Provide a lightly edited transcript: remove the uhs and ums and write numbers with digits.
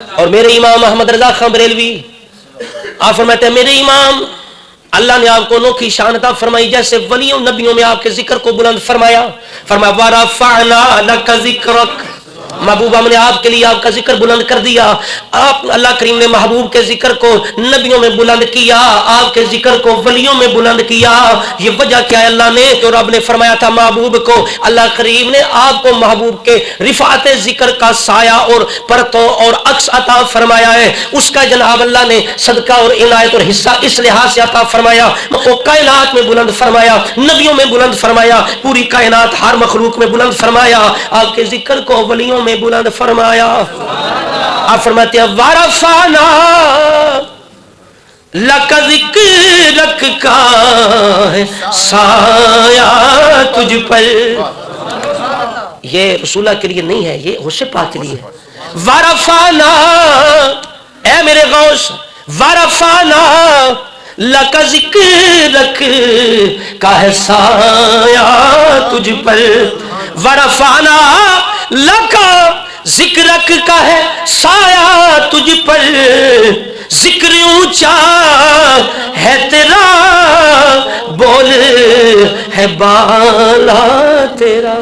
اور میرے امام احمد رضا خان بریلوی آپ فرماتے ہیں میرے امام اللہ نے آپ کو انوکھی شان عطا فرمائی جیسے ولیوں نبیوں میں آپ کے ذکر کو بلند فرمایا. فرمایا وَرَفَعْنَا لَكَ ذِكْرَكَ، محبوب ہم نے آپ کے لیے آپ کا ذکر بلند کر دیا. آپ اللہ کریم نے محبوب کے ذکر کو نبیوں میں بلند کیا، آپ کے ذکر کو ولیوں میں بلند کیا. یہ وجہ کیا ہے؟ اللہ نے جو رب نے فرمایا تھا محبوب کو، اللہ کریم نے آپ کو محبوب کے رفعت ذکر کا سایہ اور پرتوں اور عکس عطا فرمایا ہے. اس کا جناب اللہ نے صدقہ اور عنایت اور حصہ اس لحاظ سے عطا فرمایا، وہ کائنات میں بلند فرمایا، نبیوں میں بلند فرمایا، پوری کائنات ہر مخلوق میں بلند فرمایا، آپ کے ذکر کو ولیوں میں بلند فرمایا. آپ فرماتے ہیں وَرَفَعْنَا لَكَ ذِكْرَكَ کا ہے سایہ تجھ پر. یہ رسول اللہ کے لیے نہیں ہے، یہ غوث پاک کے لیے ہے. وَرَفَعْنَا، اے میرے غوث، وَرَفَعْنَا لَكَ ذِكْرَكَ کا ہے سایہ تجھ پر. وَرَفَعْنَا لَكَ ذِكْرَكَ کا ہے سایہ تجھ پر. ذکر اونچا ہے تیرا، بول ہے بالا تیرا.